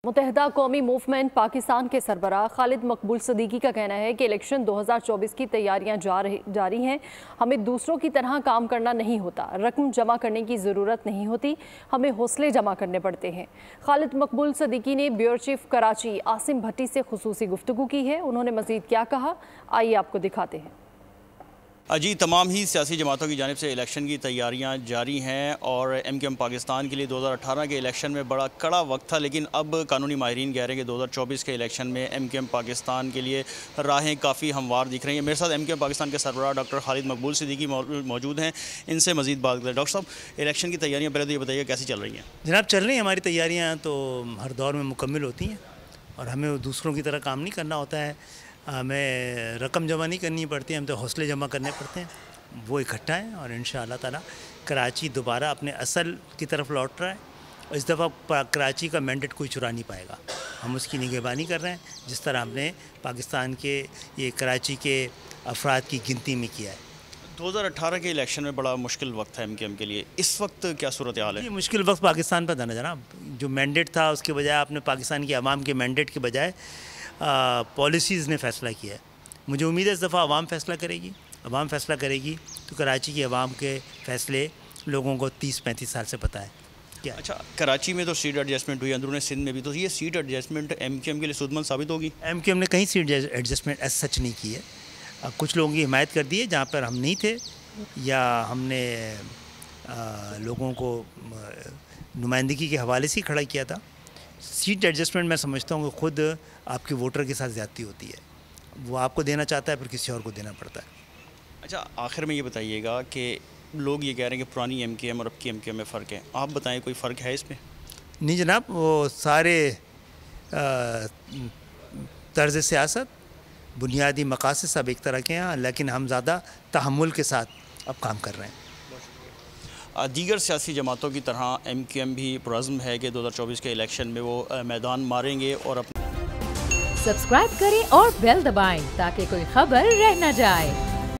متحدہ قومی موومنٹ پاکستان کے سربراہ خالد مقبول صدیقی کا کہنا ہے کہ الیکشن 2024 کی تیاریاں جاری ہیں۔ ہمیں دوسروں کی طرح کام کرنا نہیں ہوتا، رقم جمع کرنے کی ضرورت نہیں ہوتی، ہمیں حوصلے جمع کرنے پڑتے ہیں۔ خالد مقبول صدیقی نے بیورو چیف کراچی عاصم بھٹی سے خصوصی گفتگو کی ہے۔ انہوں نے مزید کیا کہا، آئیے آپ کو دکھاتے ہیں۔ جی، تمام ہی سیاسی جماعتوں کی جانب سے الیکشن کی تیاریاں جاری ہیں اور ایم کیو ایم پاکستان کے لیے 2018 کے الیکشن میں بڑا کڑا وقت تھا، لیکن اب قانونی ماہرین کہہ رہے ہیں کہ 2024 کے الیکشن میں ایم کیو ایم پاکستان کے لیے راہیں کافی ہموار دکھ رہی ہیں۔ میرے ساتھ ایم کیو ایم پاکستان کے سربراہ ڈاکٹر خالد مقبول صدیقی موجود ہیں، ان سے مزید بات کریں۔ ڈاکٹر صاحب، الیکشن کی تیاریاں پہلے تو یہ بتائیے کیسی چل رہی ہیں؟ جناب، چل رہی ہیں ہماری تیاریاں تو ہر دور میں مکمل ہوتی ہیں اور ہمیں دوسروں کی طرح کام نہیں کرنا ہوتا ہے، ہمیں رقم جمع نہیں کرنی پڑتی، ہم تو حوصلے جمع کرنے پڑتے ہیں، وہ اکٹھا ہیں اور انشاءاللہ تعالی کراچی دوبارہ اپنے اصل کی طرف لوٹ رہا ہے اور اس دفعہ کراچی کا مینڈیٹ کوئی چرا نہیں پائے گا۔ ہم اس کی نگہبانی کر رہے ہیں جس طرح ہم نے پاکستان کے یہ کراچی کے افراد کی گنتی میں کیا ہے۔ 2018 کے الیکشن میں بڑا مشکل وقت ہے ایم کیو ایم کے لیے، اس وقت کیا صورتحال ہے؟ یہ مشکل وقت پاکستان پہ تھا نا جناب، جو مینڈیٹ تھا اس کے بجائے آپ نے پاکستان کی عوام کے مینڈیٹ کے بجائے پالیسیز نے فیصلہ کیا ہے۔ مجھے امید ہے اس دفعہ عوام فیصلہ کرے گی، عوام فیصلہ کرے گی تو کراچی کی عوام کے فیصلے لوگوں کو 30-35 سال سے پتہ ہے کیا۔ اچھا، کراچی میں تو سیٹ ایڈجسٹمنٹ ہوئی، اندرون سندھ میں بھی، تو یہ سیٹ ایڈجسٹمنٹ ایم کیو ایم کے لیے سودمند ثابت ہوگی؟ ایم کیو ایم نے کہیں سیٹ ایڈجسٹمنٹ ایس سچ نہیں کی ہے، کچھ لوگوں کی حمایت کر دی ہے جہاں پر ہم نہیں تھے یا ہم نے لوگوں کو نمائندگی کے حوالے سے کھڑا کیا تھا۔ سیٹ ایڈجسٹمنٹ میں سمجھتا ہوں کہ خود آپ کے ووٹر کے ساتھ زیادتی ہوتی ہے، وہ آپ کو دینا چاہتا ہے پھر کسی اور کو دینا پڑتا ہے۔ اچھا، آخر میں یہ بتائیے گا کہ لوگ یہ کہہ رہے ہیں کہ پرانی ایم کیو ایم اور اب کی ایم کیو ایم میں فرق ہے، آپ بتائیں کوئی فرق ہے اس میں؟ نہیں جناب، وہ سارے طرز سیاست بنیادی مقاصد سب ایک طرح کے ہیں، لیکن ہم زیادہ تحمل کے ساتھ اب کام کر رہے ہیں۔ دیگر سیاسی جماعتوں کی طرح ایم کیو ایم بھی پرعزم ہے کہ 2024 کے الیکشن میں وہ میدان ماریں گے اور سبسکرائب کریں اور بیل دبائیں تاکہ کوئی خبر رہ نہ جائے۔